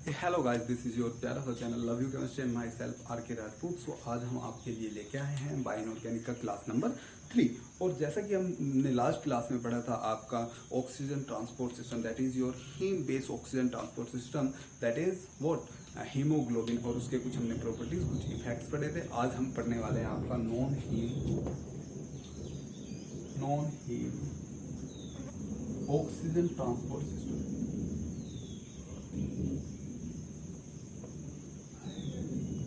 Hello guys, this is your प्यारा सा channel love you chemistry and myself R K Rajput. सो आज हम आपके लिए लेके आए हैं बायो इनऑर्गेनिक का क्लास नंबर 3। और जैसा कि हमने लास्ट क्लास में पढ़ा था आपका oxygen transport system, that is your haem base oxygen transport system, that is what haemoglobin, और उसके कुछ हमने प्रॉपर्टीज, कुछ इफेक्ट्स पढ़े थे। आज हम पढ़ने वाले हैं आपका non haem oxygen transport system.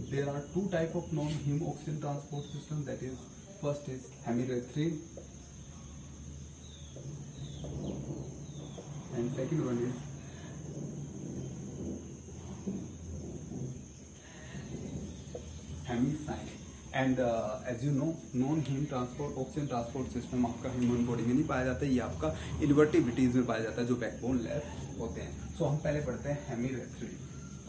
There are two type of non-heme oxygen transport system. That is, first is hemerythrin, and second one is hemicyan. And as you know, non-heme transport oxygen transport system आपका human body में नहीं पाया जाता है, ये आपका इन्वर्टिब्रिटीज में पाया जाता है जो बैकबोन लेस होते हैं। सो हम पहले पढ़ते हैं hemerythrin.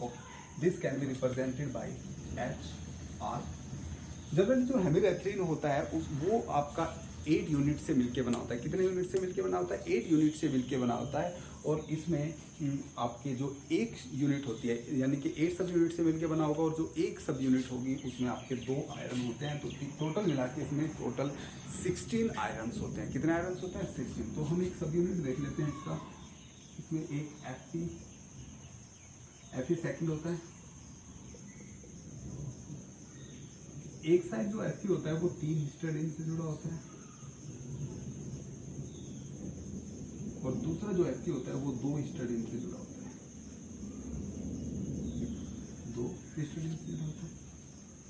Okay, this can be represented by HR। Generally जो हेमीरेथ्रिन होता है वो आपका 8 यूनिट से मिलके बना होता है। कितने यूनिट से मिलके बना होता है? 8 यूनिट से मिलके बना होता है। और इसमें आपके जो एक यूनिट होती है, यानी कि 8 सब यूनिट से मिलके बना होगा, और जो एक सब यूनिट होगी उसमें आपके 2 आयरन होते हैं। तो टोटल मिला के इसमें टोटल 16 आयरन्स होते हैं। कितने आयरन्स होते हैं? 16। तो हम एक सब यूनिट देख लेते हैं इसका। इसमें एक Fe सेकेंड होता है। एक साइड जो Fe होता है वो 3 हिस्टडीन से जुड़ा होता है, और दूसरा जो Fe होता है वो 2 हिस्टडीन से जुड़ा होता है। 2 हिस्टडीन से जुड़ा होता है,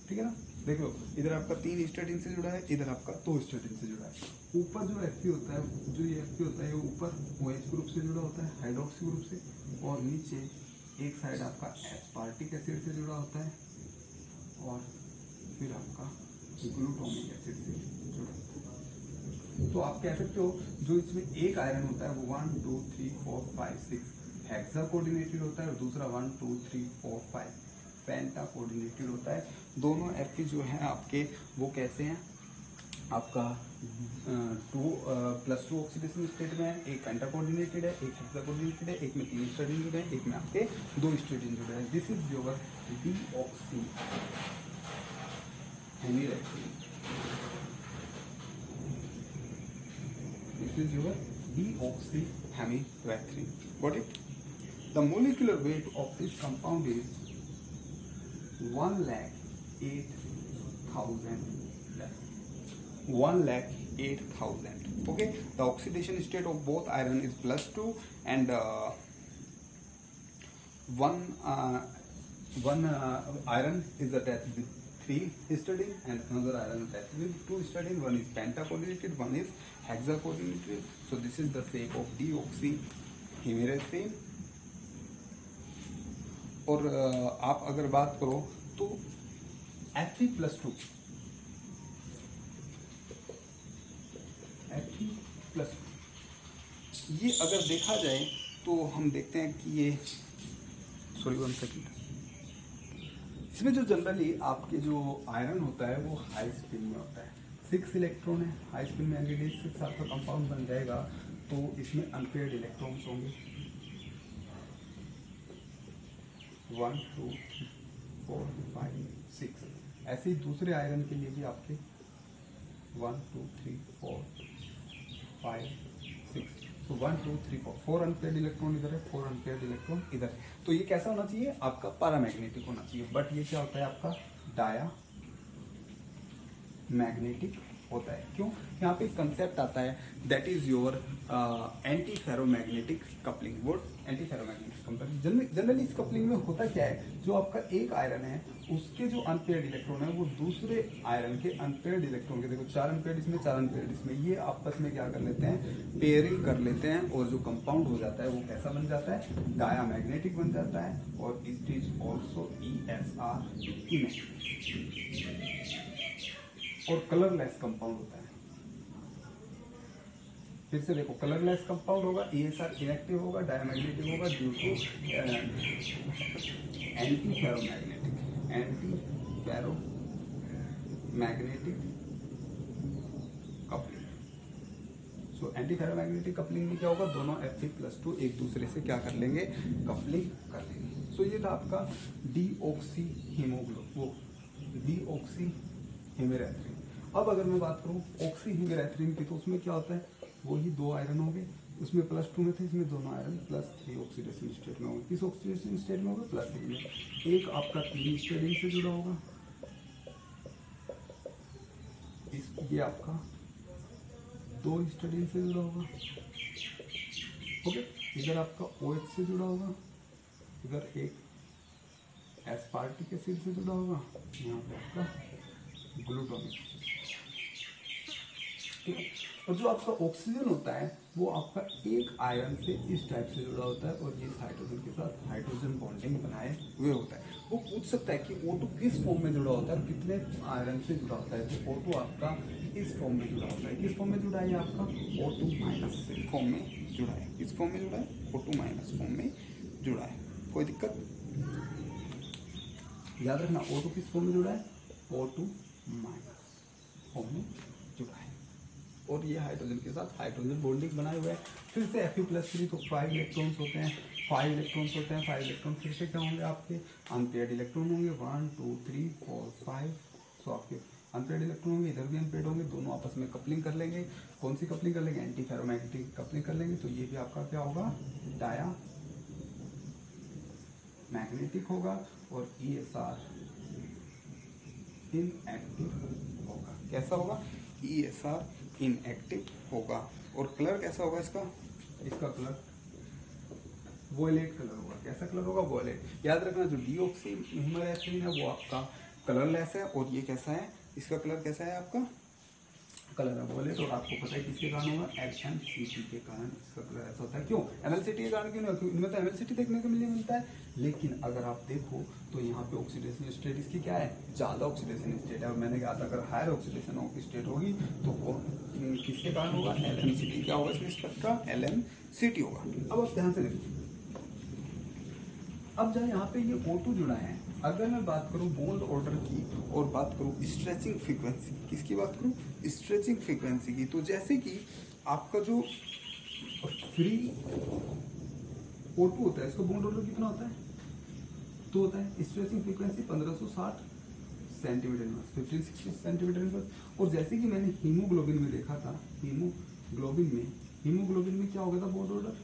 ठीक है ना। देखो, इधर आपका 3 हिस्टडीन से जुड़ा है, इधर आपका 2 हिस्टडीन से जुड़ा है। ऊपर जो Fe होता है, जो ये Fe होता है, ये ऊपर OH ग्रुप से जुड़ा होता है, हाइड्रोक्सी ग्रुप से, और नीचे एक साइड आपका एस्पार्टिक एसिड से जुड़ा होता है, और फिर आपका ग्लूटामिक एसिड से जुड़ा होता है। तो आप कह सकते हो जो इसमें एक आयरन होता है वो 1 2 3 4 5 6 हेक्सा कोऑर्डिनेटेड होता है, और दूसरा 1 2 3 4 5 पेंटा कोऑर्डिनेटेड होता है। दोनों Fe जो है आपके वो कैसे हैं? आपका 2+2 ऑक्सीडेशन स्टेट में है। एक पेंटा कोऑर्डिनेटेड है, एक हेक्सा कोऑर्डिनेटेड है, एक में 3 हिस्टडीन जुड़े हैं, एक में आपके 2 हिस्टडीन जुड़े हैं। This is your deoxy hemerythrin. This is your deoxyhemerythrin. Got it? The molecular weight of this compound is 1,08,000. 1,08,000. Okay. The oxidation state of both iron is +2, and one iron is attached with 3 histidine, and another iron attached with 2 histidine. One is penta coordinated, one is hexa coordinated. So this is the shape of deoxyhemerythrin. और आप अगर बात करो तो Fe+2 ये अगर देखा जाए तो हम देखते हैं कि ये वन सेकेंड, इसमें जो जनरली आपके जो आयरन होता है वो हाई स्पिन में होता है। 6 इलेक्ट्रॉन है हाई स्पिन में, अगर इसके साथ का कंपाउंड बन जाएगा तो इसमें अनपेयर्ड इलेक्ट्रॉन्स होंगे। 1 2 3 4 5 6। ऐसे ही दूसरे आयरन के लिए भी आपके 1 2 3 4 5 6। तो 1 2 3 4 अनपेयर्ड इलेक्ट्रॉन इधर है, 4 अनपेयर्ड इलेक्ट्रॉन इधर है। तो ये कैसा होना चाहिए? आपका पैरामैग्नेटिक होना चाहिए। बट ये क्या होता है? आपका डाया मैग्नेटिक होता है। क्यों? यहाँ पे एक कंसेप्ट आता है, that is your anti ferromagnetic coupling. वो एंटी फेरोमैग्नेटिक कपलिंग जनरली इस कपलिंग में होता क्या है? जो आपका एक आयरन है उसके जो अनपेयर्ड इलेक्ट्रॉन है वो दूसरे आयरन के अनपेयर्ड इलेक्ट्रॉन के, देखो 4 अनपेयर्ड इसमें 4 अनपेयर्ड इसमें, ये आपस में क्या कर लेते हैं? पेयरिंग कर लेते हैं, और जो कंपाउंड हो जाता है वो कैसा बन जाता है? डाया मैग्नेटिक बन जाता है। और it is also ESR image, और कलरलेस कंपाउंड होता है। फिर से देखो, कलरलेस कंपाउंड होगा, ESR इनएक्टिव होगा, डायमैग्नेटिक होगा due to anti ferromagnetic coupling. So anti ferromagnetic coupling में क्या होगा? दोनों Fe+2 एक दूसरे से क्या कर लेंगे? कपलिंग कर लेंगे। सो ये था आपका डीऑक्सी हीमोग्लो डीऑक्सी हेमेरेथ्रिन। अब अगर मैं बात करूँ ऑक्सी हेमेरेथ्रिन की, तो उसमें क्या होता है, वही 2 आयरन हो गए, उसमें +2 में थे, इसमें दोनों आयरन +3 ऑक्सीडेशन स्टेट में होंगे। किस ऑक्सीडेशन स्टेट में होगा, +3 में। एक आपका 3 स्टेरिन से जुड़ा होगा, ये आपका 2 स्टेरिन से जुड़ा होगा, ओके। इधर आपका OH से जुड़ा होगा, इधर एक एस्पार्टिक एसिड से जुड़ा होगा, यहाँ पे आपका ग्लूटामिक एसिड, ठीक है। और जो आपका ऑक्सीजन होता है वो आपका एक आयरन से इस टाइप से जुड़ा होता है, और ये हाइड्रोजन के साथ हाइड्रोजन बॉन्डिंग बनाए हुए होता है। वो पूछ सकता है कि O2 किस फॉर्म में जुड़ा होता है, कितने आयरन से जुड़ा होता है। तो O2 आपका इस फॉर्म में जुड़ा होता है। किस फॉर्म में जुड़ा है, आपका O2- फॉर्म में जुड़ा है। किस फॉर्म में जुड़ा है, O2- फॉर्म में जुड़ा है। कोई दिक्कत, याद रखना O2 किस फॉर्म में जुड़ा है, O2- फॉर्म में जुड़ा है, और ये हाइड्रोजन के साथ हाइड्रोजन बॉन्डिंग बनाए हुए हैं। फिर से Fe+3, तो 5 इलेक्ट्रॉन्स होते हैं, 5 इलेक्ट्रॉन्स होते हैं। 5 इलेक्ट्रॉन फिर से क्या होंगे, आपके अनपेयर्ड इलेक्ट्रॉन होंगे, 1 2 3 4 5। सो आपके अनपेयर्ड इलेक्ट्रॉन होंगे, इधर भी अनपेयर्ड होंगे, दोनों आपस में कपलिंग कर लेंगे। कौन सी कपलिंग कर लेंगे, एंटी फेरोमैग्नेटिक कपलिंग कर लेंगे। तो ये भी आपका क्या होगा, डाया मैग्नेटिक होगा, और ESR इनएक्टिव होगा। कैसा होगा, ESR इनएक्टिव होगा। और कलर कैसा होगा इसका, इसका कलर वॉयलेट कलर होगा। कैसा कलर होगा, वॉयलेट। याद रखना जो डीऑक्सी हेमेरेथ्रिन है वो आपका कलरलेस है, और ये कैसा है, इसका कलर कैसा है, आपका कलर है वॉयलेट। और आपको पता है किसके कारण होगा, LMCT के कारण इसका कलर ऐसा होता है। क्यों MLCT के कारण, क्यों नहीं, क्योंकि इनमें तो MLCT देखने को मिलता है। लेकिन अगर आप देखो तो यहाँ पे ऑक्सीडेशन स्टेट इसकी क्या है, ज़्यादा ऑक्सीडेशन स्टेट है। और मैंने कहा था अगर हायर ऑक्सीडेशन स्टेट होगी तो किसके कारण होगा, LMCT। क्या होगा इसमें स्पेक्ट्रा, LMCT होगा। अब आप ध्यान से देखो, अब जहाँ यहाँ पे ये O2 जुड़ा है, अगर मैं बात करूँ बॉन्ड ऑर्डर की और बात करूँ स्ट्रेचिंग फ्रीक्वेंसी, किसकी बात करूँ, स्ट्रेचिंग फ्रीक्वेंसी की, तो जैसे कि आपका जो फ्री O2 होता है, इसका बॉन्ड ऑर्डर कितना होता है, तो होता है स्ट्रेचिंग फ्रीक्वेंसी 1560 सेंटीमीटर, 1560 सेंटीमीटर। और जैसे कि मैंने हीमोग्लोबिन में देखा था, हीमोग्लोबिन में क्या हो गया था, बॉन्ड ऑर्डर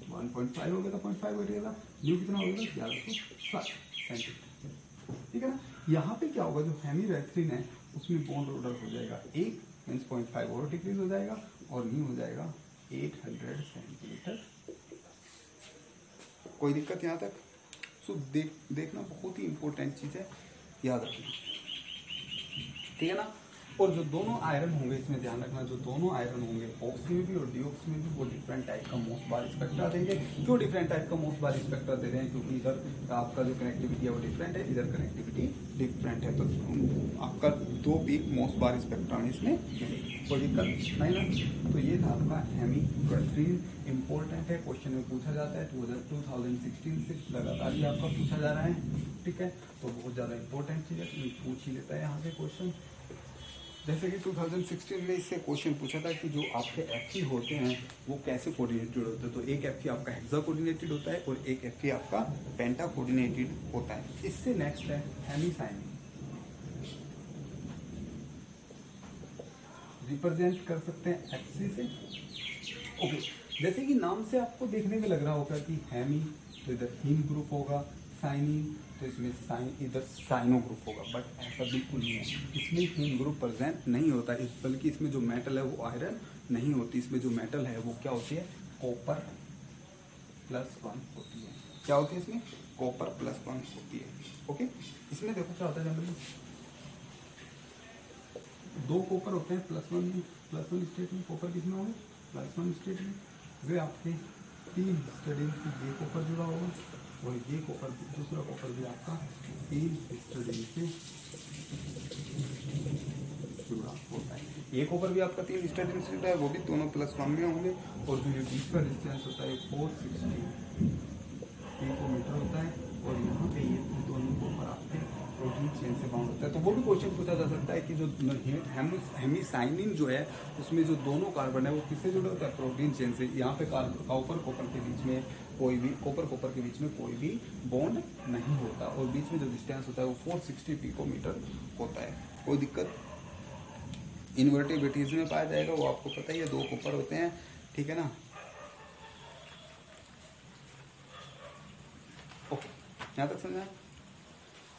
1.5 हो गया था, 0.5 हो गया था, न्यू कितना हो गया था, 1160 सेंटीमीटर, ठीक है ना। यहाँ पे क्या होगा, जो हेमेरेथ्रिन है उसमें बॉन्ड ऑर्डर हो जाएगा 1 मीन्स 0.5 और डिक्रीज हो जाएगा, और न्यू हो जाएगा 800 सेंटीमीटर। कोई दिक्कत यहाँ तक। सो देखना बहुत ही इंपॉर्टेंट चीज़ है, याद रखना, ठीक है ना। और जो दोनों आयरन होंगे, इसमें ध्यान रखना, जो दोनों आयरन होंगे ऑक्सी में भी और डीऑक्सी में भी, वो डिफरेंट टाइप का मोस्ट बार स्पेक्ट्रा देंगे। क्यों डिफरेंट टाइप का मोस्ट बार स्पेक्ट्रा दे रहे हैं, क्योंकि इधर आपका जो कनेक्टिविटी है वो डिफरेंट है, इधर कनेक्टिविटी डिफरेंट है। तो आपका 2 पीक मोस्ट बार स्पेक्ट्रा में इसमें कोई दिक्कत नहीं ना। तो ये था आपका हेमेरेथ्रिन, इंपॉर्टेंट है, क्वेश्चन में पूछा जाता है। 2016 से लगातार ही आपका पूछा जा रहा है, ठीक है। तो बहुत ज़्यादा इंपॉर्टेंट चीज़ है, पूछ ही लेता है यहाँ से क्वेश्चन। जैसे कि 2016 में इससे क्वेश्चन पूछा था कि जो आपके Fe होते हैं वो कैसे कोऑर्डिनेटेड होते हैं। तो एक Fe आपका हेक्सा कोऑर्डिनेटेड होता है, और एक Fe आपका पेंटा कोऑर्डिनेटेड होता है। इससे नेक्स्ट है हेमिसाइनिन, रिप्रेजेंट कर सकते हैं Hc से, ओके। जैसे कि नाम से आपको देखने में लग रहा होगा कि हेमी, तो इधर हीम ग्रुप होगा, साइनिन तो इसमें इधर साइनो ग्रुप होगा, बट ऐसा बिल्कुल नहीं है। इसमें हीम ग्रुप प्रेजेंट नहीं होता, बल्कि इसमें जो मेटल है वो आयरन नहीं होती। इसमें जो मेटल है वो क्या होती है, कॉपर +1 होती है। क्या होती है इसमें, कॉपर +1 होती है, ओके। इसमें देखो क्या होता है, जनरली 2 कॉपर होते हैं +1 स्टेट में। कॉपर किसमें होंगे, +1 स्टेट में। वे आपके 3 स्टेडियम से ये कॉपर जुड़ा होगा, और ये कॉपर दूसरा कॉपर भी आपका 3 स्टेडियम से जुड़ा होता है। ये कॉपर भी आपका 3 स्टेडियम से जुड़ा है, वो भी दोनों +1 में होंगे। और जो ये बीच का डिस्टेंस होता है 460 पिकोमीटर होता है, और यहाँ पे ये दोनों कॉपर आपके प्रोटीन चेन से बाउंड होता है। तो वो भी क्वेश्चन पूछा जा सकता है कि जो हेमिसाइनिन जो है उसमें जो दोनों कार्बन है वो किससे जुड़े होता है, प्रोटीन चेन से। यहाँ पे कॉपर के बीच में कोई भी कॉपर के बीच में कोई भी बॉन्ड नहीं होता, और बीच में जो डिस्टेंस होता है वो 460 पिकोमीटर होता है। कोई दिक्कत? इन्वर्टिब्रिटीज में पाया जाएगा, वो आपको पता ही है, 2 कॉपर होते हैं, ठीक है ना। ओके, यहाँ तक समझा।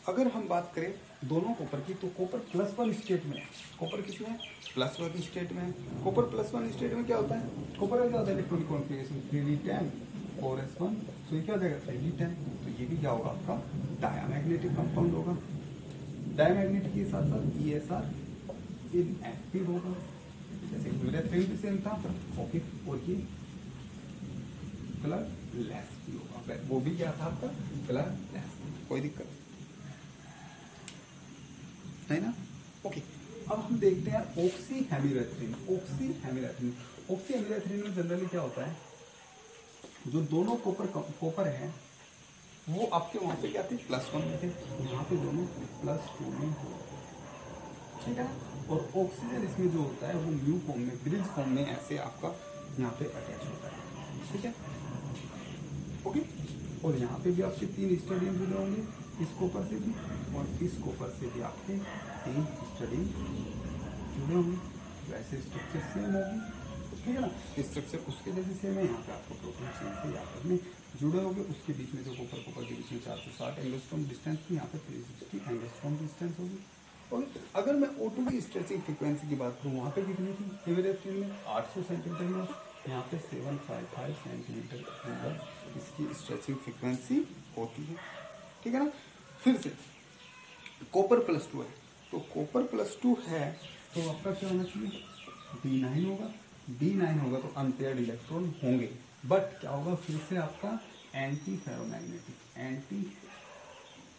अगर हम बात करें दोनों कॉपर की, तो कॉपर +1 स्टेट में, कॉपर किसमें? +1 स्टेट में। कॉपर +1 स्टेट में क्या होता है? कॉपर में क्या होता है? इलेक्ट्रॉनिक कॉन्फ़िगरेशन 3d10 4s1, तो ये क्या हो जाएगा? 3d10। तो ये भी क्या होगा? आपका डायमैग्नेटिक कंपाउंड होगा। डायमैग्नेटिक के साथ साथ ESR इनएक्टिव होगा, जैसे यूरेथ्रिन भी सेम था। ओके, और ये कलर लेस भी होगा, वो भी क्या था आपका? Colour less. कोई दिक्कत है ना। ओके, अब हम देखते हैं ऑक्सी हेमिरेथ्रिन। ऑक्सी हेमिरेथ्रिन में जनरली क्या होता है, जो दोनों कॉपर है वो आपके वहां पे क्या थे? +1 में थे, यहाँ पे दोनों +2 में हो, ठीक है। और ऑक्सीजन इसमें जो होता है वो म्यू फॉर्म में, ब्रिज फॉर्म में ऐसे आपका यहाँ पे अटैच होता है, ठीक है। ओके, और यहाँ पे भी आपके 3 स्टेडियम जुड़े होंगे, इस कॉपर से भी और इस कॉपर से भी आपके 3 स्टेडियम जुड़े होंगे। वैसे स्ट्रक्चर सेम होगी, ठीक है ना। स्ट्रक्चर उसके जैसे सेम है। यहाँ पे आपको प्रोटीन चेन से यहाँ में जुड़े होंगे, उसके बीच में जो कॉपर के बीच में 460 एंगस्ट्रॉम डिस्टेंस थी, यहाँ पे 360 एंगस्ट्रॉम डिस्टेंस होगी। और अगर मैं O2 की स्ट्रेचिंग फ्रीक्वेंसी की बात करूँ, वहाँ पे कितनी थी? हेमिरेथ्रिन में 800 सेंटीमीटर, यहाँ पे 755 सेंटीमीटर इसकी स्ट्रेचिंग फ्रीक्वेंसी होती है, ठीक है ना। फिर से कॉपर +2 है, तो कॉपर +2 है तो आपका क्या होना चाहिए? D9 होगा। D9 होगा तो अनपेयर्ड इलेक्ट्रॉन होंगे, बट क्या होगा? फिर से आपका एंटी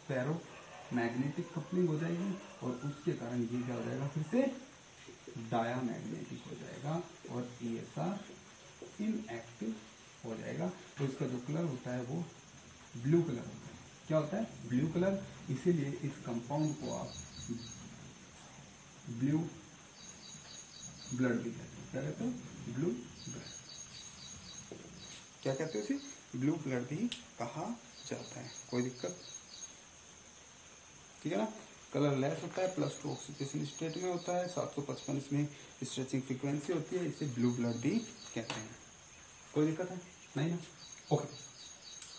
फेरोमैग्नेटिक कपलिंग हो जाएगी, और उसके कारण ये क्या हो जाएगा? फिर से डायामैग्नेटिक हो जाएगा, और ESR इनएक्टिव हो जाएगा। तो इसका जो कलर होता है वो ब्लू कलर होता है। क्या होता है? Blue colour. इसीलिए इस कंपाउंड को आप ब्लू ब्लड भी कहते हैं। क्या कहते हो? Blue blood. क्या कहते हो इसे? ब्लू ब्लड भी कहा जाता है। कोई दिक्कत? ठीक है ना। कलर लेस होता है, +2 ऑक्सीडेशन स्टेट में होता है, 755 इसमें स्ट्रेचिंग फ्रीक्वेंसी होती है, इसे ब्लू ब्लड भी कहते हैं। कोई दिक्कत है? नहीं ना। ओके,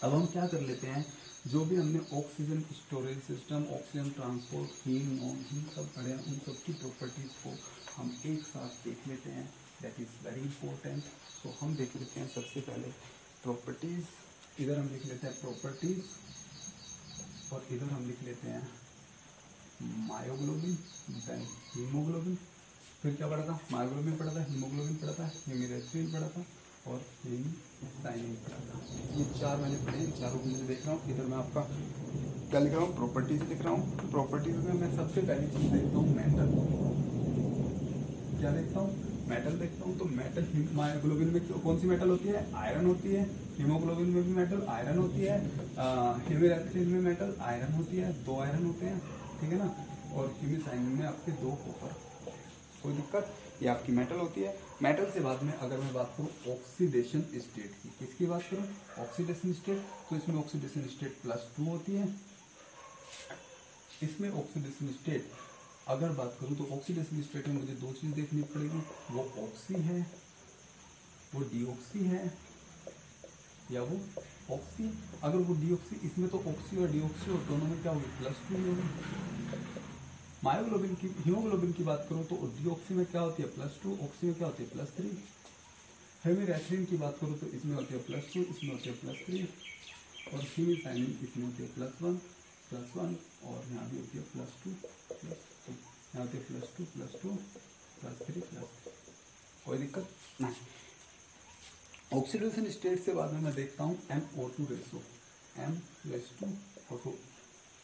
अब हम क्या कर लेते हैं, जो भी हमने oxygen storage system, oxygen transport, haem, non haem सब पढ़े हैं, उन सब की प्रॉपर्टीज को हम एक साथ देख लेते हैं। That is very important. तो हम देख लेते हैं सबसे पहले प्रॉपर्टीज। इधर हम लिख लेते हैं प्रॉपर्टीज, और इधर हम लिख लेते हैं मायोग्लोबिन, देन हीमोग्लोबिन। फिर क्या पढ़ा था? मायोग्लोबिन पढ़ा था, हीमोग्लोबिन पढ़ा था, हेमिरेथ्रिन पढ़ा था, और हेमिसाइनिन पढ़ा था। ये 4 मैंने पढ़े, इन चारों को मुझे देख रहा हूँ। इधर मैं आपका क्या लिख रहा हूँ? प्रॉपर्टीज लिख रहा हूँ। प्रॉपर्टीज में मैं सबसे पहली चीज देखता हूँ मेटल। क्या देखता हूँ? मेटल देखता हूँ। तो मेटल, मायोग्लोबिन में कौन सी मेटल होती है? आयरन होती है। हीमोग्लोबिन में भी मेटल आयरन होती है। हेमिरेथ्रिन में मेटल आयरन होती है, 2 आयरन होते हैं, ठीक है ना। और हेमिसाइनिन में आपके 2 कॉपर। कोई दिक्कत? ये आपकी मेटल होती है। मेटल से बाद में अगर मैं बात करूँ ऑक्सीडेशन स्टेट की, किसकी बात करूँ? Oxidation state. तो इसमें ऑक्सीडेशन स्टेट +2 होती है। इसमें ऑक्सीडेशन स्टेट अगर बात करूँ तो ऑक्सीडेशन स्टेट में मुझे 2 चीज़ देखनी पड़ेगी, वो ऑक्सी है, वो डीऑक्सी है, या वो ऑक्सी। अगर वो डीऑक्सी, इसमें तो ऑक्सी और डीऑक्सी और दोनों में क्या होगी? +2 होगी। मायोग्लोबिन की, हीमोग्लोबिन की बात करूं तो डीऑक्सी में क्या होती है? +2, ऑक्सी में क्या होती है? +3। हेमिरेथ्रिन की बात करूं तो इसमें होती है +2, इसमें होती है +3, और हेमिसाइनिन इसमें होती है +1, और यहाँ भी होती है +2, यहाँ होती है +2, +2, +3, +3। कोई दिक्कत नहीं। ऑक्सीडेशन स्टेट से बाद में मैं देखता हूँ MO2 ratio, M/O2,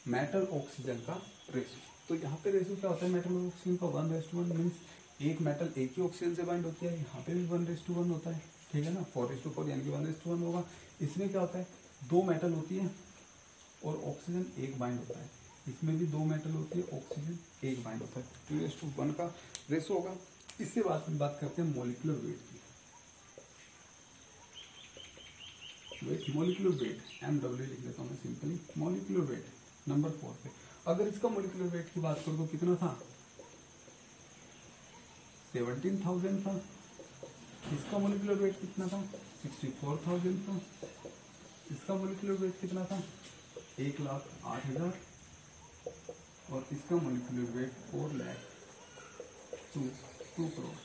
metal oxygen का रेशो। तो यहाँ पे रेशो क्या होता है? मेटल ऑक्सीजन का 1:1 मीन्स एक मेटल एक ही ऑक्सीजन से बाइंड होती है। यहाँ पे भी 1:1 होता है, ठीक है ना। 4:4 यानी कि 1:1 होगा। इसमें क्या होता है? 2 मेटल होती है और ऑक्सीजन एक बाइंड होता है। इसमें भी 2 मेटल होती है, ऑक्सीजन एक बाइंड होता है, 2:1 का रेशो होगा। इससे बात करते हैं मॉलिक्यूलर वेट की। वेट, मोलिकुलर वेट, MW लिख लेता हूँ मैं सिंपली, मोलिकुलर वेट नंबर 4 पे। अगर इसका मोलिकुलर वेट की बात करूँ तो कितना था, 17,000 था। इसका मोलिकुलर वेट कितना था, 64,000 था। इसका मोलिकुलर वेट कितना था, 1,08,000। और इसका मोलिकुलर वेट 4,02 करोड़।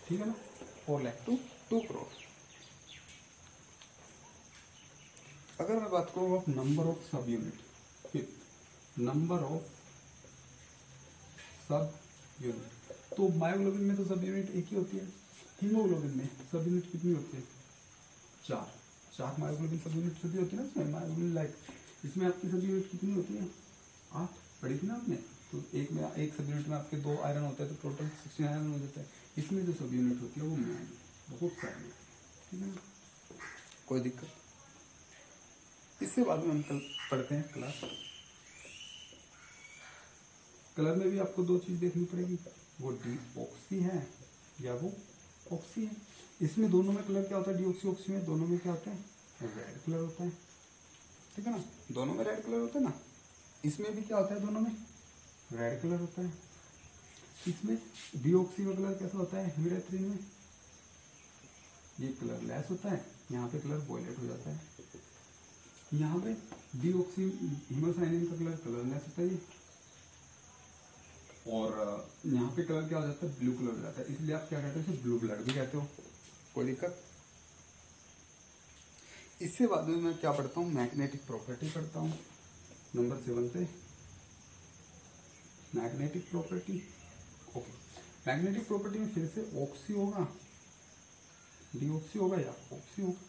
ठीक है ना, 4,02 करोड़। अगर मैं बात करूँ अब नंबर ऑफ सब यूनिट, फिर नंबर ऑफ सब यूनिट, तो मायोग्लोबिन में तो सब यूनिट एक ही होती है, हीमोग्लोबिन में सब यूनिट कितनी होती है, 4 मायोग्लोबिन सब यूनिट सभी होती है ना इसमें, मायोग्लोबिन लाइक इसमें आपकी सब यूनिट कितनी होती है, 8 पढ़ी थी ना आपने। तो एक में एक सब यूनिट में आपके 2 आयरन होता है, तो टोटल 16 आयरन हो जाता है। इसमें जो सब यूनिट होती है वो मैन बहुत सारी है, ठीक है ना, कोई दिक्कत। इससे बाद में हम कल पढ़ते हैं कलर। कलर में भी आपको 2 चीज़ देखनी पड़ेगी, वो डीऑक्सी है या वो ऑक्सी है। इसमें दोनों में कलर क्या होता है, डीऑक्सी ऑक्सी में दोनों में क्या होता है, रेड कलर होता है, ठीक है ना, दोनों में रेड कलर होता है ना। इसमें भी क्या होता है, दोनों में रेड कलर होता है। इसमें डीऑक्सी का कलर कैसा होता है, हेमिडेथ्रिन में ये कलर लेस होता है, यहाँ पे कलर वॉयलेट हो जाता है। यहाँ पे डीऑक्सी हीमोसाइनिन का कलर लेस होता है, और यहाँ पे कलर क्या हो जाता है, ब्लू कलर हो जाता है। इसलिए आप क्या कहते हो, इसे ब्लू ब्लड भी कहते हो, कोई दिक्कत। इससे बाद में मैं क्या पढ़ता हूँ, मैग्नेटिक प्रॉपर्टी पढ़ता हूँ नंबर 7 पे, magnetic property. Okay, magnetic property में फिर से ऑक्सी होगा, डीऑक्सी होगा या ऑक्सी होगा।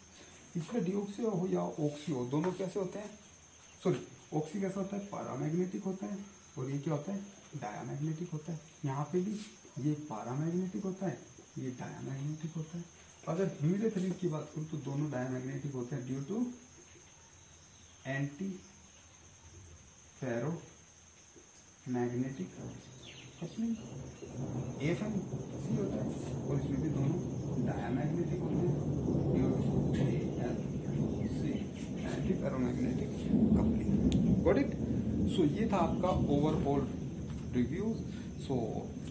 इसमें डीऑक्सी हो या ऑक्सी हो, दोनों कैसे होते हैं, सॉरी ऑक्सी कैसा होता है, पैरामैग्नेटिक होता है, और ये क्या होता है, डायामैग्नेटिक होता है। यहाँ पे भी ये पैरामैग्नेटिक होता है, ये डायामैग्नेटिक होता है। अगर हेमिडेथ्रिन की बात करूँ तो दोनों डायामैग्नेटिक होते हैं due to anti ferromagnetic coupling, AFMC होता है, और इसमें भी दोनों डायामैग्नेटिक होते हैं due to AFMC anti ferromagnetic coupling. Got it. So ये था आपका ओवरऑल रिव्यू। सो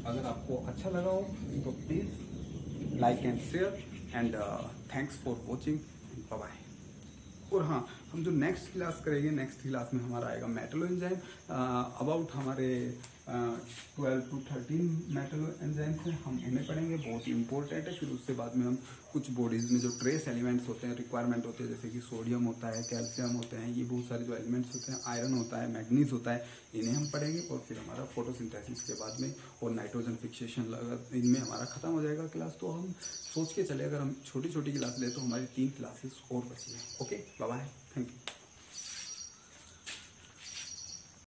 अगर आपको अच्छा लगा हो तो please like and share, and thanks for watching, bye bye. और हाँ, हम जो नेक्स्ट क्लास करेंगे, नेक्स्ट क्लास में हमारा आएगा मेटलो एंजाइम, अबाउट हमारे 12 to 13 मेटलो एंजाइम्स हैं, हम उन्हें पढ़ेंगे, बहुत ही इंपॉर्टेंट है। फिर उससे बाद में हम कुछ बॉडीज़ में जो ट्रेस एलिमेंट्स होते हैं, रिक्वायरमेंट होते हैं, जैसे कि सोडियम होता है, कैल्शियम होते हैं, ये बहुत सारे जो एलिमेंट्स होते हैं, आयरन होता है, मैग्नीज होता है, इन्हें हम पढ़ेंगे। और फिर हमारा फोटोसिंथेसिस के बाद में और नाइट्रोजन फिक्सेशन लगा, इनमें हमारा खत्म हो जाएगा क्लास। तो हम सोच के चले, अगर हम छोटी छोटी क्लास ले तो हमारी 3 क्लासेस और बची है। Okay, bye bye, thank you.